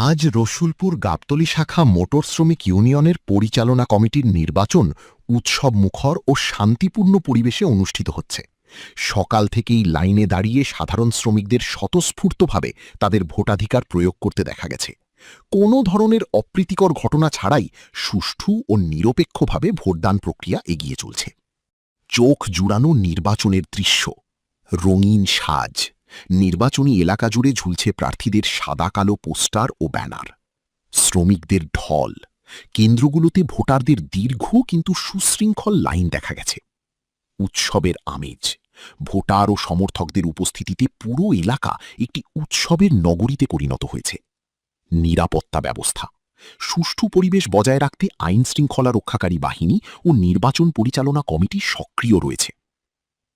আজ রসুলপুর গাবতলী শাখা মোটর শ্রমিক ইউনিয়নের পরিচালনা কমিটির নির্বাচন উৎসব মুখর ও শান্তিপূর্ণ পরিবেশে অনুষ্ঠিত হচ্ছে। সকাল থেকেই লাইনে দাঁড়িয়ে সাধারণ শ্রমিকদের স্বতঃস্ফূর্তভাবে তাদের ভোটাধিকার প্রয়োগ করতে দেখা গেছে। কোনো ধরনের অপ্রীতিকর ঘটনা ছাড়াই সুষ্ঠু ও নিরপেক্ষভাবে ভোটদান প্রক্রিয়া এগিয়ে চলছে। চোখ জুড়ানো নির্বাচনের দৃশ্য, রঙিন সাজ, নির্বাচনী এলাকা জুড়ে ঝুলছে প্রার্থীদের সাদা কালো পোস্টার ও ব্যানার, শ্রমিকদের ঢল, কেন্দ্রগুলোতে ভোটারদের দীর্ঘ কিন্তু সুশৃঙ্খল লাইন দেখা গেছে। উৎসবের আমেজ, ভোটার ও সমর্থকদের উপস্থিতিতে পুরো এলাকা একটি উৎসবের নগরীতে পরিণত হয়েছে। নিরাপত্তা ব্যবস্থা, সুষ্ঠু পরিবেশ বজায় রাখতে আইন শৃঙ্খলা রক্ষাকারী বাহিনী ও নির্বাচন পরিচালনা কমিটি সক্রিয় রয়েছে।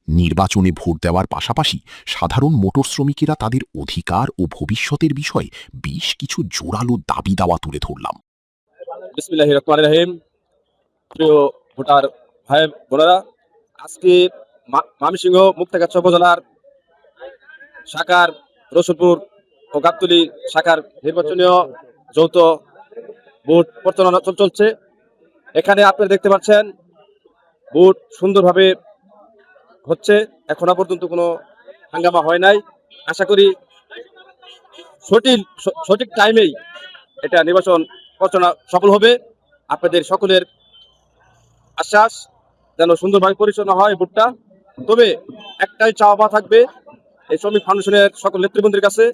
নির্বাচনে ভোট দেওয়ার পাশাপাশি সাধারণ মোটর শ্রমিকেরা তাদের অধিকার ও ভবিষ্যতের বিষয়ে বেশ কিছু জোরালো দাবি দাওয়া তুলে ধরলাম। বিসমিল্লাহির রহমানির রহিম। প্রিয় ভোটার ভাই বোনেরা, আজকে ময়মনসিংহ মুক্তাগাছা উপজেলার শাখার রসুলপুর ও গাবতলী শাখার নির্বাচনীয় যৌথ ভোট পরিচালনা চলছে। এখানে আপনারা দেখতে পাচ্ছেন ভোট সুন্দরভাবে হচ্ছে, এখনো পর্যন্ত কোনো হাঙ্গামা হয় নাই। আশা করি সঠিক টাইমেই এটা নির্বাচন পরিচালনা সফল হবে। আপনাদের সকলের আশ্বাস যেন সুন্দরভাবে পরিচালনা হয় ভোটটা। তবে একটাই চাওয়া থাকবে এই শ্রমিক ফাউন্ডেশনের সকল নেতৃবৃন্দের কাছে,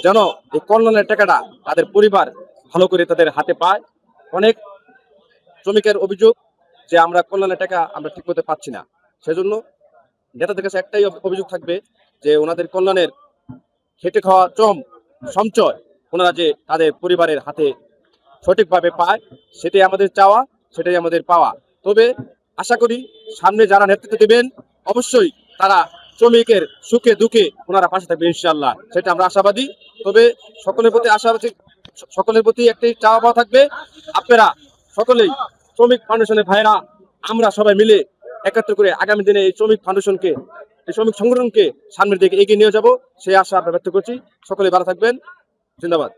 যেন এই কল্যাণের টাকাটা তাদের পরিবার ভালো করে তাদের হাতে পায়। অনেক শ্রমিকের অভিযোগ যে আমরা কল্যাণের টাকা আমরা ঠিক মতো পাচ্ছি না। সেজন্য নেতাদের কাছে একটাই অভিযোগ থাকবে যে ওনাদের কল্যাণের খেটে খাওয়া সঞ্চয় ওনারা যে তাদের পরিবারের হাতে সঠিকভাবে পায়, সেটাই আমাদের চাওয়া, সেটাই আমাদের পাওয়া। তবে আশা করি সামনে যারা নেতৃত্ব দেবেন অবশ্যই তারা শ্রমিকের সুখে দুঃখে ওনারা পাশে থাকবে ইনশাআল্লাহ, সেটা আমরা আশাবাদী। তবে সকলের প্রতি একটি চাওয়া পাওয়া থাকবে, আপনারা সকলেই শ্রমিক ফাউন্ডেশনের ভাইরা আমরা সবাই মিলে একত্র করে আগামী দিনে এই শ্রমিক ফাউন্ডেশনকে, এই শ্রমিক সংগঠনকে সামনের দিকে এগিয়ে নিয়ে যাব, সেই আশা আমরা ব্যক্ত করছি। সকলে ভালো থাকবেন। জিন্দাবাদ।